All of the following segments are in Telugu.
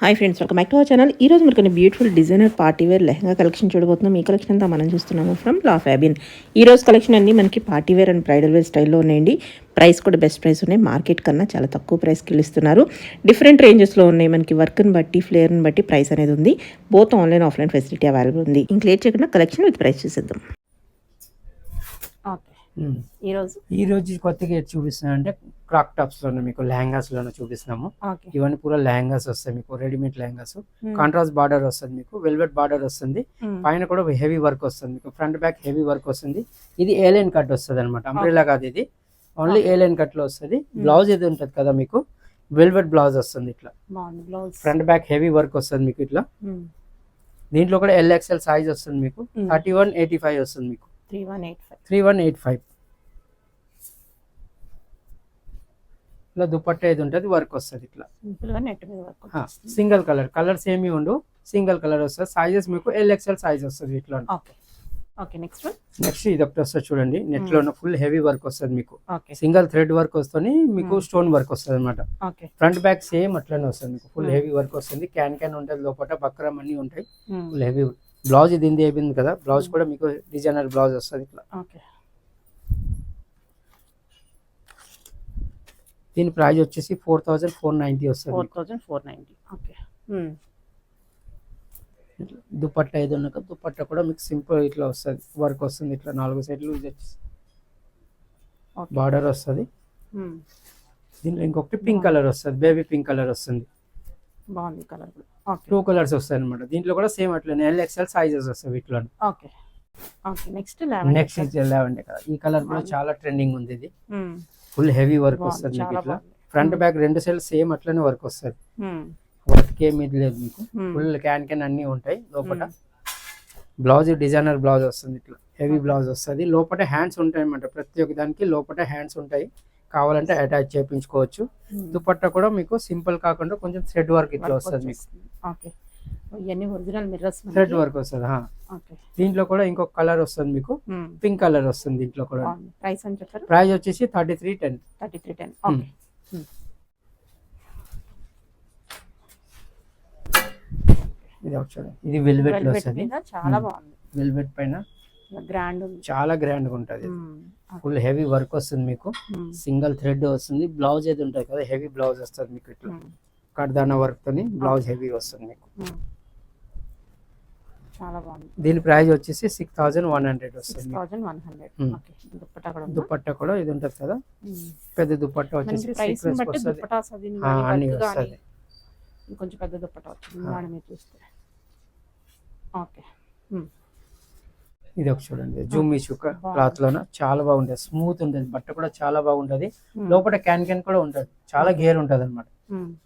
Hi friends, welcome back to our channel. ఈ రోజు మనకు beautiful designer party wear lehenga collection చూడబోతున్నాం. ఈ కలెక్షన్ అంతా మనం చూస్తున్నాము ఫ్రమ్ లా ఫ్యాబిన్. ఈ రోజు కలెక్షన్ అన్ని మనకి party wear and bridal wear స్టైల్లో ఉన్నాయండి. ప్రైస్ కూడా బెస్ట్ ప్రైస్ ఉన్నాయి. మార్కెట్ కన్నా చాలా తక్కువ ప్రైస్కి ఇస్తున్నారు. డిఫరెంట్ రేంజెస్లో ఉన్నాయి. మనకి వర్క్ని బట్టి ఫ్లేర్ని బట్టి ప్రైస్ అనేది ఉంది. Both online offline facility available ఉంది. ఇంక లేట్ చేయకుండా కలెక్షన్ విత్ ప్రైస్ చూసేద్దాం. ఈ రోజు కొత్తగా చూపిస్తున్నా అంటే క్రాక్ టాప్స్ లోనే మీకు లెహంగాస్ లోనే చూపిస్తున్నాము. ఇవన్నీ పూరా లెహంగాస్ వస్తాయి మీకు, రెడీమేడ్ లెహంగాస్. కాంట్రాస్ట్ బార్డర్ వస్తుంది మీకు, వెల్వెట్ బార్డర్ వస్తుంది, పైన కూడా హెవీ వర్క్ వస్తుంది మీకు, ఫ్రంట్ బ్యాక్ హెవీ వర్క్ వస్తుంది. ఇది ఏ లైన్ కట్ వస్తుంది అనమాట, అంబ్రెల్లా కాదు, ఇది ఓన్లీ ఏ లైన్ కట్ లో వస్తుంది. బ్లౌజ్ ఇది ఉంటుంది కదా మీకు, వెల్వెట్ బ్లౌజ్ వస్తుంది ఇట్లా, ఫ్రంట్ బ్యాక్ హెవీ వర్క్ వస్తుంది మీకు ఇట్లా. దీంట్లో కూడా LXL సైజ్ వస్తుంది మీకు, 3185 వస్తుంది మీకు, 3185. ఇలా దుపట్టా ఇది ఉంటుంది, వర్క్ వస్తుంది ఇట్లా సింగిల్ కలర్, కలర్స్ ఏమి ఉండవు, సింగిల్ కలర్ వస్తుంది. సైజెస్ మీకు LXL సైజ్ వస్తుంది ఇట్లా. నెక్స్ట్ ఇది ఒకటి వస్తుంది చూడండి, నెట్ లో ఫుల్ హెవీ వర్క్ వస్తుంది మీకు, సింగిల్ థ్రెడ్ వర్క్ వస్తుంది మీకు, స్టోన్ వర్క్ వస్తుంది అనమాట. ఫ్రంట్ బ్యాక్ సేమ్ అట్లనే వస్తుంది మీకు, ఫుల్ హెవీ వర్క్ వస్తుంది. క్యాన్ ఉంటుంది లోపల, బక్రం అన్ని ఉంటాయి, ఫుల్ హెవీ. బ్లౌజ్ ఇది అయిపోయింది కదా, బ్లౌజ్ కూడా మీకు డిజైనర్ బ్లౌజ్ వస్తుంది ఇట్లా. దీని ప్రైస్ వచ్చేసి 4490 వస్తుంది. 4490. దుపట్టా ఇది ఉన్నాక, దుపట్టా కూడా మీకు సింపుల్ ఇట్లా వస్తుంది, వర్క్ వస్తుంది ఇట్లా, 4 సైడ్లు బార్డర్ వస్తుంది. దీంట్లో ఇంకొకటి పింక్ కలర్ వస్తుంది, బేబీ పింక్ కలర్ వస్తుంది. బాగుంది కలర్. 2 కలర్స్ వస్తాయి అనమాట. దీంట్లో కూడా సేమ్ అట్లనే LXL సైజెస్ వస్తాయి వీటిలో. Next lavender colour. ఈ కలర్ కూడా చాలా ట్రెండింగ్ ఉంది. ఇది ఫుల్ హెవీ వర్క్ వస్తుంది మీకు ఇట్లా, ఫ్రంట్ బ్యాక్ రెండు సైడ్ సేమ్ అట్లనే వర్క్ వస్తుంది. వర్క్ ఏమి లేదు మీకు, ఫుల్ క్యాన్ అన్ని ఉంటాయి లోపల. బ్లౌజ్ డిజైనర్ బ్లౌజ్ వస్తుంది ఇట్లా, హెవీ బ్లౌజ్ వస్తుంది. లోపల హ్యాండ్స్ ఉంటాయి అన్నమాట, ప్రతి ఒక్క దానికి లోపల హ్యాండ్స్ ఉంటాయి, కావాలంటే అటాచ్ చేయించుకోవచ్చు. దుపట్టా కూడా మీకు సింపుల్ కాకుండా కొంచెం థ్రెడ్ వర్క్ ఇట్లా వస్తుంది మీకు, థ్రెడ్ వర్క్ వస్తుంది. దీంట్లో కూడా ఇంకొక కలర్ వస్తుంది మీకు, పింక్ కలర్ వస్తుంది. దీంట్లో కూడా ప్రైస్ వచ్చేసి 3310. ఇది ఒకసారి, ఇది వెల్వెట్ లో వస్తుంది, చాలా బాగుంది. వెల్వెట్ పైన చాలా గ్రాండ్ గా ఉంటది. ఫుల్ హెవీ వర్క్ వస్తుంది మీకు, సింగిల్ థ్రెడ్ వస్తుంది. బ్లౌజ్ ఏది ఉంటుంది కదా, హెవీ బ్లౌజ్ వస్తుంది మీకు ఇట్లా, కడ్దానా వర్క్ తోని బ్లౌజ్ హెవీ వస్తుంది మీకు. చాలా బాగుంది. దీని ప్రైస్ వచ్చేసి 6100 వస్తుంది. దుపట్టా కూడా ఇది ఉంటుంది కదా, పెద్ద దుపట్టా వచ్చేసి అన్ని వస్తుంది. కొంచెం పెద్ద దుపట్టా వచ్చింది చూస్తే. ఇది ఒక చూడండి, జూమీ చుక్క క్లాత్ లోన చాలా బాగుంటది, స్మూత్ ఉంటుంది, బట్ట కూడా చాలా బాగుంటది. లోపల క్యాన్ కూడా ఉంటది, చాలా గేర్ ఉంటది అనమాట.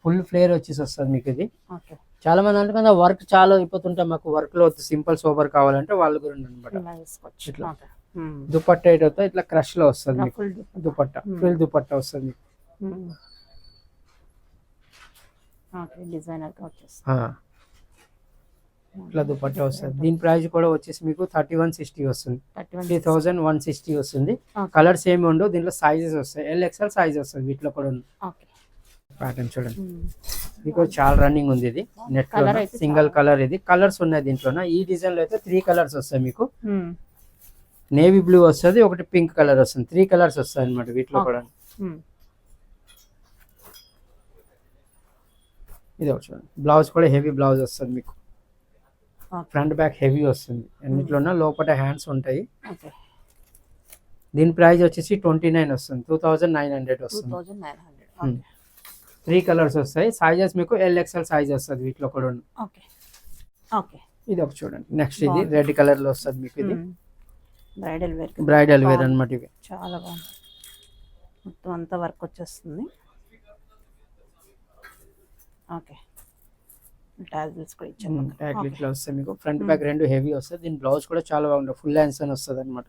ఫుల్ ఫ్లేర్ వచ్చేసి వస్తుంది మీకు. ఇది చాలా మంది అంటే వర్క్ చాలా అయిపోతుంటాయి, మాకు వర్క్ లో సింపుల్ సోబర్ కావాలంటే వాళ్ళ గురించి అనమాట. ఇట్లా దుపట్టా అయితే ఇట్లా క్రష్ లో వస్తుంది మీకు, దుపట్టా ఫుల్ దుపట్టా వస్తుంది మీకు. ఇట్లా దుపట్టా వస్తుంది. దీని ప్రైస్ కూడా వచ్చేసి మీకు 3160 వస్తుంది, 3160 వస్తుంది. కలర్స్ ఏమి ఉండవు, దీంట్లో సైజెస్ వస్తాయి, LXL సైజ్ వస్తుంది వీటిలో కూడా. ప్యాటర్న్ చూడండి, మీకు చాలా రన్నింగ్ ఉంది. ఇది నెట్ లో సింగిల్ కలర్, ఇది కలర్స్ ఉన్నాయి దీంట్లో. ఈ డిజైన్ లో అయితే 3 కలర్స్ వస్తాయి మీకు, నేవీ బ్లూ వస్తుంది, ఒకటి పింక్ కలర్ వస్తుంది, 3 కలర్స్ వస్తాయి అనమాట వీటిలో కూడా. ఇది ఒకటి చూడండి, బ్లౌజ్ కూడా హెవీ బ్లౌజ్ వస్తుంది మీకు, ఫ్రంట్ బ్యాక్ హెవీ వస్తుంది అన్నిట్లోన, లోపల హ్యాండ్స్ ఉంటాయి. దీని ప్రైస్ వచ్చేసి 29 వస్తుంది, 2900 వస్తుంది. 3 కలర్స్ వస్తాయి, సైజెస్ మీకు LXL సైజ్ వస్తుంది వీటిలో కూడా. ఇది ఒక చూడండి, నెక్స్ట్ ఇది రెడ్ కలర్ లో వస్తుంది మీకు, ఇది బ్రైడల్ వేర్ అన్నమాట. ఇవి చాలా బాగుంది, మొత్తం అంతా వర్క్ వచ్చేస్తుంది. ఇట్లా వస్తాయి మీకు, ఫ్రంట్ బ్యాక్ రెండు హెవీ వస్తుంది. దీని బ్లౌజ్ కూడా చాలా బాగుంటుంది, ఫుల్ హ్యాండ్స్ అని వస్తుంది అనమాట.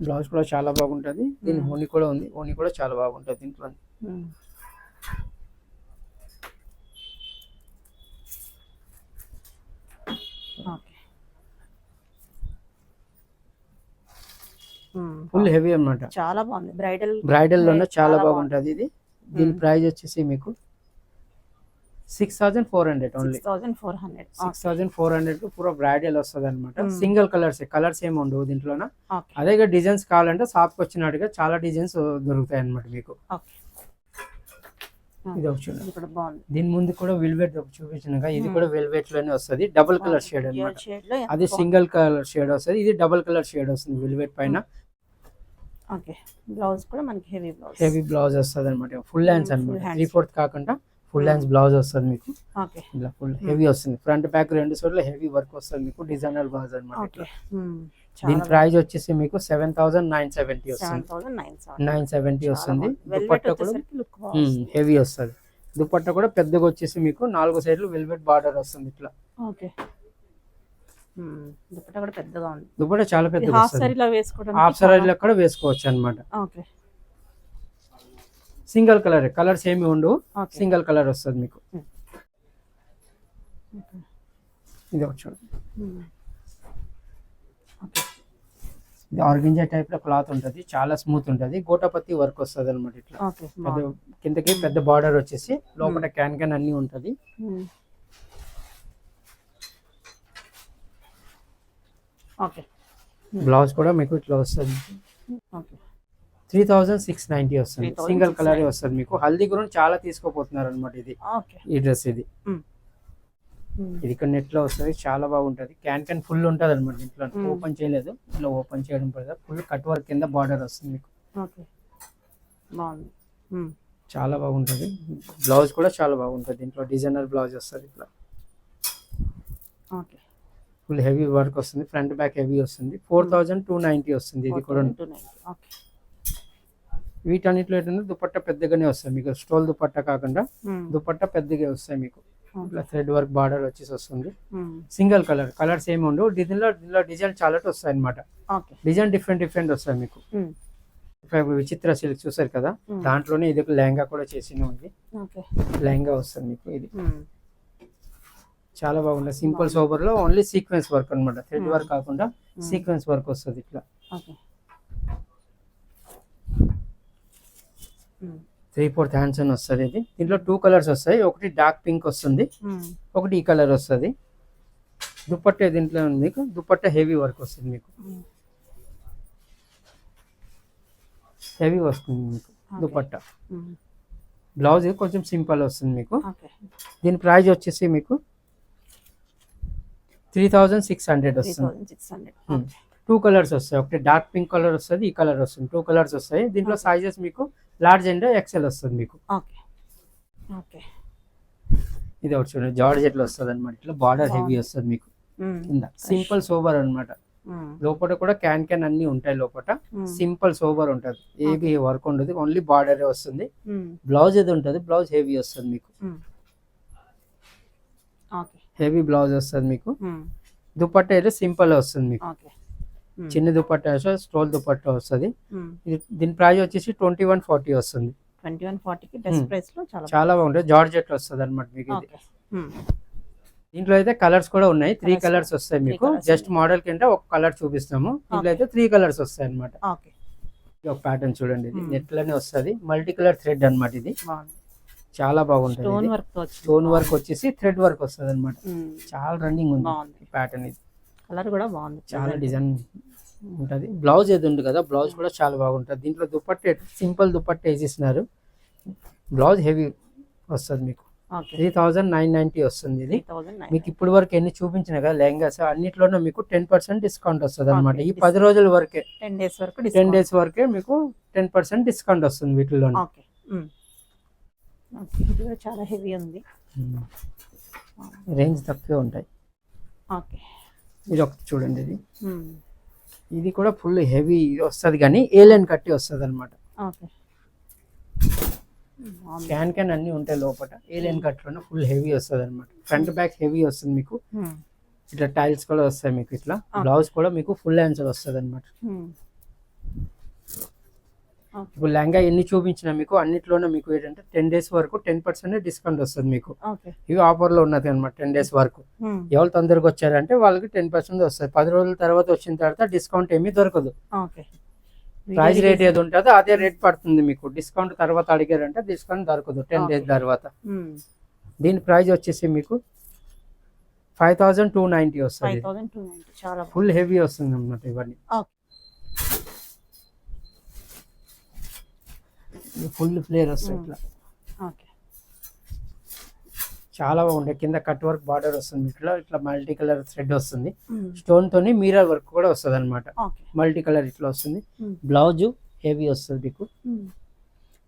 బ్లౌజ్ కూడా చాలా బాగుంటుంది. దీని ఓని కూడా ఉంది, ఓని కూడా చాలా బాగుంటుంది దీంట్లో. ఫుల్ హెవీ అన్నమాట, చాలా బాగుంది. బ్రైడల్ బ్రైడల్ లోనే చాలా బాగుంటది. ఇది దీని ప్రైస్ వచ్చేసి మీకు 6400 ఓన్లీ. 6400. 6400 పూరా బ్రైడల్ వస్తుంది అనమాట. సింగిల్ కలర్స్ ఏమి ఉండవు దీంట్లోన. ఓకే. అదే డిజైన్స్ కావాలంటే షాప్కి వచ్చినట్టుగా చాలా డిజైన్స్ దొరుకుతాయి అనమాట మీకు. ఓకే. ఇది ఒకటి చూడండి. ఇది కూడా బాగుంది. దీని ముందు కూడా వెల్వెట్ చూపించినాక ఇది కూడా వెల్వెట్ లోనే వస్తుంది. డబుల్ కలర్ షేడ్ అనమాట. అది సింగిల్ కలర్ షేడ్ వస్తుంది, ఇది డబుల్ కలర్ షేడ్ వస్తుంది వెల్వెట్ పైన. ఓకే. బ్లౌజ్ కూడా మనకి హెవీ బ్లౌజ్ వస్తుంది అనమాట. ఫుల్ హ్యాండ్స్ అనమాట. 3/4 కాకుండా ఫుల్ హ్యాండ్స్ బ్లౌజ్ వస్తుంది మీకు. ఓకే. ఇలా ఫుల్ హెవీ వస్తుంది. ఫ్రంట్ బ్యాక్ రెండు చోట్ల హెవీ వర్క్ వస్తుంది మీకు. డిజైనర్ బ్లౌజ్ అనమాట. ఓకే. దీని ప్రైస్ వచ్చేసి మీకు 7970 వస్తుంది. 970 వస్తుంది. దుపట్టా కూడా హెవీ వస్తుంది. దుపట్టా కూడా పెద్దగా వచ్చేసి మీకు 4 సైడ్లు వెల్వెట్ బార్డర్ వస్తుంది ఇట్లా. ఓకే. దుపట్టా కూడా పెద్దగా ఉంది. దుపట్టా చాలా పెద్దగా హాఫ్ వస్తుంది. సారీలా వేసుకోవడానికి హాఫ్ సారీలో కూడా వేసుకోవచ్చు అనమాట. ఓకే. సింగిల్ కలర్స్ ఏమి ఉండవు, సింగిల్ కలర్ వస్తుంది మీకు. ఇది ఒకటి చూడండి. ఇది ఆర్గంజా టైప్ లో క్లాత్ ఉంటుంది, చాలా స్మూత్ ఉంటుంది. గోటాపత్తి వర్క్ వస్తుంది అనమాట ఇట్లా. కిందకి పెద్ద బార్డర్ వచ్చేసి లోపల క్యాన్ అన్ని ఉంటది. ఓకే. బ్లౌజ్ కూడా మీకు ఇట్లా వస్తుంది. 3690 వస్తుంది. సింగిల్ కలర్ వస్తుంది మీకు. హల్దీ గురించి చాలా తీసుకోపోతున్నారు అనమాట ఇది. ఈ డ్రెస్ ఇది ఇక్కడ నెట్ లో వస్తుంది, చాలా బాగుంటది. క్యాన్ ఫుల్ ఉంటది అనమాట. ఇంట్లో ఓపెన్ చేయలేదు, ఇట్లా ఓపెన్ చేయడం పడదు. ఫుల్ కట్ వర్క్ కింద బార్డర్ వస్తుంది మీకు. చాలా బాగుంటది. బ్లౌజ్ కూడా చాలా బాగుంటది. దీంట్లో డిజైనర్ బ్లౌజ్ వస్తుంది ఇట్లా. ఫుల్ హెవీ వర్క్ వస్తుంది. ఫ్రంట్ బ్యాక్ హెవీ వస్తుంది. 4290 వస్తుంది ఇది కూడా. వీటన్నిటిలో ఏంటంటే దుపట్టా పెద్దగానే వస్తుంది మీకు. స్టోల్ దుపట్టా కాకుండా దుపట్టా పెద్దగా వస్తాయి మీకు. ఇట్లా థ్రెడ్ వర్క్ బార్డర్ వచ్చేసి వస్తుంది. సింగిల్ కలర్స్ ఏమి ఉండవు. దీనిలో డిజైన్ చాలా వస్తాయి అనమాట. డిజైన్ డిఫరెంట్ వస్తాయి మీకు. విచిత్ర సిల్క్ చూసారు కదా, దాంట్లోనే ఇది లెహంగా కూడా చేసినాం. ఇది లెహంగా వస్తుంది మీకు. ఇది చాలా బాగుంటుంది. సింపుల్ సోబర్ లో ఓన్లీ సీక్వెన్స్ వర్క్ అనమాట. థ్రెడ్ వర్క్ కాకుండా సీక్వెన్స్ వర్క్ వస్తుంది ఇట్లా. 3/4 హ్యాండ్స్ అని వస్తుంది ఇది. దీంట్లో 2 కలర్స్ వస్తాయి. ఒకటి డార్క్ పింక్ వస్తుంది, ఒకటి ఈ కలర్ వస్తుంది. దుపట్టా దీంట్లో మీకు దుపట్టా హెవీ వర్క్ వస్తుంది మీకు. హెవీ వస్తుంది మీకు దుపట్టా. బ్లౌజ్ కొంచెం సింపుల్ వస్తుంది మీకు. దీని ప్రైస్ వచ్చేసి మీకు 3600 వస్తుంది. 2 కలర్స్ వస్తాయి. ఒకటి డార్క్ పింక్ కలర్ వస్తుంది, ఈ కలర్ వస్తుంది. 2 కలర్స్ వస్తాయి. దీంట్లో సైజెస్ మీకు లార్జ్ అండ్ ఎక్సెల్ వస్తుంది మీకు. ఇది ఒకటి చూడండి, జార్జెట్ లో వస్తుంది అనమాట. ఇట్లా బార్డర్ హెవీ వస్తుంది మీకు. కింద సింపుల్ సోబర్ అనమాట. లోపల కూడా క్యాన్ అన్ని ఉంటాయి. లోపల సింపుల్ సోబర్ ఉంటది, ఏబి వర్క్ ఉండదు, ఓన్లీ బార్డర్ వస్తుంది. బ్లౌజ్ ఏది ఉంటుంది, బ్లౌజ్ హెవీ వస్తుంది మీకు. హెవీ బ్లౌజ్ వస్తుంది మీకు. దుపట్టా అయితే సింపుల్ వస్తుంది మీకు. చిన్న దుపట్టా స్టోల్ దుపట్టా వస్తుంది. దీని ప్రైస్ వచ్చేసి 2140 వస్తుంది. 2140కి బెస్ట్ ప్రైస్ లో చాలా బాగుంటుంది. జార్జెట్ వస్తుంది అనమాట మీకు. ఇది దీంట్లో అయితే కలర్స్ కూడా ఉన్నాయి. 3 కలర్స్ వస్తాయి మీకు. జస్ట్ మోడల్ కింద ఒక కలర్ చూపిస్తాము. దీంట్లో అయితే 3 కలర్స్ వస్తాయి అనమాట. ఒక ప్యాటర్న్ చూడండి, ఇది నెట్ లోనే వస్తుంది. మల్టీ కలర్ థ్రెడ్ అనమాట. ఇది చాలా బాగుంటుంది. స్టోన్ వర్క్ వచ్చేసి థ్రెడ్ వర్క్ వస్తుంది అనమాట. చాలా రన్నింగ్ ఉంది ప్యాటర్న్. ఇది కలర్ కూడా బాగుంది, చాలా డిజైన్ ఉంటుంది. బ్లౌజ్ ఏది ఉంది కదా, బ్లౌజ్ కూడా చాలా బాగుంటుంది. దీంట్లో దుపట్టా సింపుల్ దుపట్టా వేసిస్తున్నారు. బ్లౌజ్ హెవీ వస్తుంది మీకు. 3990 వస్తుంది ఇది మీకు. ఇప్పుడు వరకు ఎన్ని చూపించిన కదా లెహంగాస్, అన్నిట్లోనూ మీకు 10% డిస్కౌంట్ వస్తుంది అనమాట. ఈ 10 రోజుల వరకే, 10 డేస్ వరకే మీకు 10% డిస్కౌంట్ వస్తుంది వీటిలో. చాలా హెవీ ఉంది, రేంజ్ తక్కువే ఉంటాయి. ఇది ఒకటి చూడండి, ఇది కూడా ఫుల్ హెవీ వస్తుంది కానీ ఏ లైన్ కట్టి వస్తుంది అనమాట. క్యాన్ అన్ని ఉంటాయి లోపల. ఏ లైన్ కట్లోనే ఫుల్ హెవీ వస్తుంది అనమాట. ఫ్రంట్ బ్యాక్ హెవీ వస్తుంది మీకు. ఇట్లా టైల్స్ కూడా వస్తాయి మీకు. ఇట్లా బ్లౌజ్ కూడా మీకు ఫుల్ హ్యాండ్స్ వస్తుంది అనమాట. ఇప్పుడు లెహంగా ఎన్ని చూపించినా మీకు అన్నిట్లోనే మీకు ఏంటంటే 10 డేస్ వరకు 10% డిస్కౌంట్ వస్తుంది మీకు. ఇవి ఆఫర్ లో ఉన్నది అనమాట. 10 డేస్ వరకు ఎవరు తొందరగా వచ్చారంటే వాళ్ళకి 10% వస్తుంది. 10 రోజుల తర్వాత వచ్చిన తర్వాత డిస్కౌంట్ ఏమీ దొరకదు. ప్రైస్ రేట్ ఏది ఉంటుందో అదే రేట్ పడుతుంది మీకు. డిస్కౌంట్ తర్వాత అడిగారంటే డిస్కౌంట్ దొరకదు 10 డేస్ తర్వాత. దీని ప్రైస్ వచ్చేసి మీకు 5290 వస్తుంది. 5290 చాలా ఫుల్ హెవీ వస్తుంది అన్నమాట ఇవన్నీ. ఫుల్ ఫ్లేర్ వస్తుంది ఇట్లా. ఓకే చాలా బాగుంటాయి. కింద కట్ వర్క్ బార్డర్ వస్తుంది ఇట్లా. ఇట్లా మల్టీ కలర్ థ్రెడ్ వస్తుంది. స్టోన్ తోని మిర్రర్ వర్క్ కూడా వస్తుంది అనమాట. ఓకే మల్టీ కలర్ ఇట్లా వస్తుంది. బ్లౌజ్ హెవీ వస్తుంది మీకు.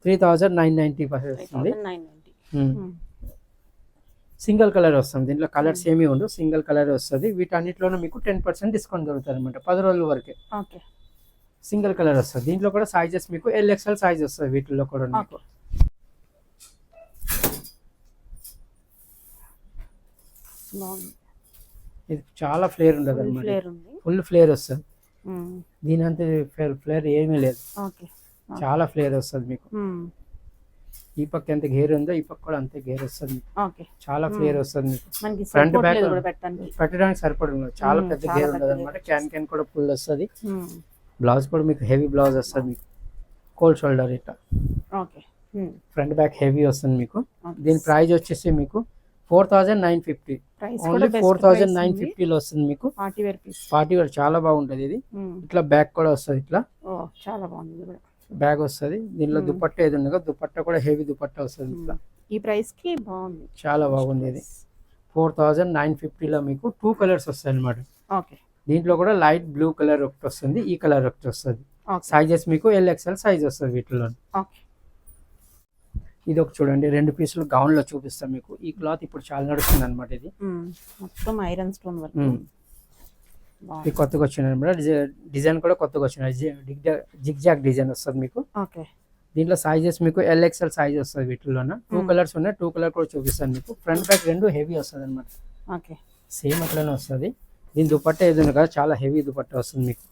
3990 వస్తుంది. 990 సింగిల్ కలర్ వస్తుంది. దీంట్లో కలర్స్ ఏమీ ఉండవు, సింగిల్ కలర్ వస్తుంది. వీటన్నిటిలోనూ మీకు 10% డిస్కౌంట్ దొరుకుతుంది అనమాట 10 రోజుల వరకే. ఓకే సింగిల్ కలర్ వస్తుంది. దీంట్లో కూడా సైజెస్ మీకు LXL సైజ్ వస్తుంది వీటిల్లో కూడా మీకు. బాగుంది. ఇది చాలా ఫ్లేర్ ఉండదు అనమాట. ఫ్లేర్ ఉంది. ఫుల్ ఫ్లేర్ వస్తుంది. దీని అంతే ఫ్లేర్ ఏమీ లేదు. ఓకే చాలా ఫ్లేర్ వస్తుంది మీకు. ఈ పక్క ఎంత గేర్ ఉందో ఈ పక్క కూడా అంతే గేర్ వస్తుంది మీకు. ఓకే చాలా ఫ్లేర్ వస్తుంది మీకు. మనకి ఫ్రంట్ సపోర్ట్ బ్యాక్ లేదు కూడా పెట్టడానికి. పెట్టడానికి సరిపడు. చాలా పెద్ద చాలా గేర్ పెద్ద ఉండదు గేర్ అనమాట. క్యాన్ కూడా ఫుల్ వస్తుంది. మ్మ్. బ్లౌజ్ కూడా మీకు హెవీ బ్లౌజ్ వస్తుంది మీకు. కోల్డ్ షోల్డర్ ఇట్లా. ఓకే ఫ్రంట్ బ్యాక్ హెవీ వస్తుంది మీకు. ఓకే. దీని ప్రైస్ వచ్చేసి మీకు 4950. ప్రైస్ ఓన్లీ కూడా 4950లో వస్తుంది మీకు. Party wear piece. Party wear చాలా బాగుంటుంది ఇది. ఇట్లా బ్యాక్ కూడా వస్తుంది ఇట్లా. ఓ చాలా బాగుంది ఇది కూడా. బ్యాగ్ వస్తుంది. దీనిలో దుపట్టా ఏది ఉండగా దుపట్టా కూడా హెవీ దుపట్టా వస్తుంది ఇట్లా. ఈ ప్రైస్ కి బాగుంది. చాలా బాగుంది ఇది. 4950లో మీకు 2 కలర్స్ వస్తాయి అనమాట. ఓకే దీంట్లో కూడా లైట్ బ్లూ కలర్ ఒకటి వస్తుంది, ఈ కలర్ ఒకటి వస్తుంది. ఓకే సైజెస్ మీకు LXL సైజ్ వస్తుంది వీటిలో. ఓకే ఇది ఒక చూడండి 2 పీసులు గౌన్ లో చూపిస్తాం మీకు. ఈ క్లాత్ ఇప్పుడు చాలా నడుస్తుంది అనమాట. ఇది మొత్తం ఐరన్ స్టోన్ వర్క్. ఇది కొత్తగా వచ్చింది అనమాట. డిజైన్ కూడా కొత్తగా వచ్చింది. జిగ్ జాగ్ డిజైన్ వస్తుంది మీకు. ఓకే దీంట్లో సైజెస్ మీకు LXL సైజ్ వస్తుంది వీటిలోన. 2 కలర్స్ ఉన్నాయి. 2 కలర్ కూడా చూపిస్తాను మీకు. ఫ్రంట్ బ్యాక్ రెండు హెవీ వస్తుంది అనమాట. ఓకే సేమ్ అట్లనే వస్తుంది. దీని దుపట్టా ఏది ఉంది కదా చాలా హెవీ దుపట్టా వస్తుంది మీకు.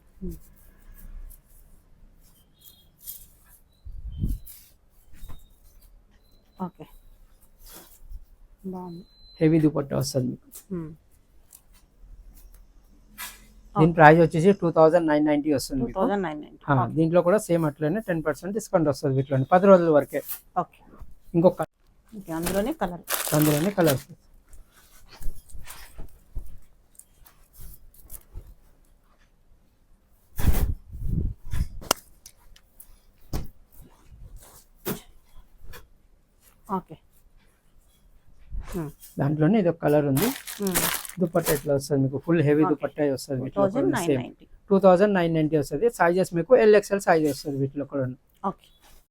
ఓకే బాగుంది. హెవీ దుపట్టా వస్తుంది మీకు. దీని ప్రైస్ వచ్చేసి 2990 వస్తుంది మీకు. 2990. దీంట్లో కూడా సేమ్ అట్లనే 10% డిస్కౌంట్ వస్తుంది వీటిలో 10 రోజుల వరకే. ఓకే ఇంకొక ఓకే అందులోనే కలర్. అందులోనే కలర్స్. ఓకే దాంట్లోనే ఇది ఒక కలర్ ఉంది. దుపట్టా ఎట్లా వస్తుంది మీకు. ఫుల్ హెవీ దుపట్టా వస్తుంది వీటిలో. 2990. 2990 వస్తుంది. సైజెస్ మీకు LXL సైజ్ వస్తుంది వీటిలో కూడా. ఓకే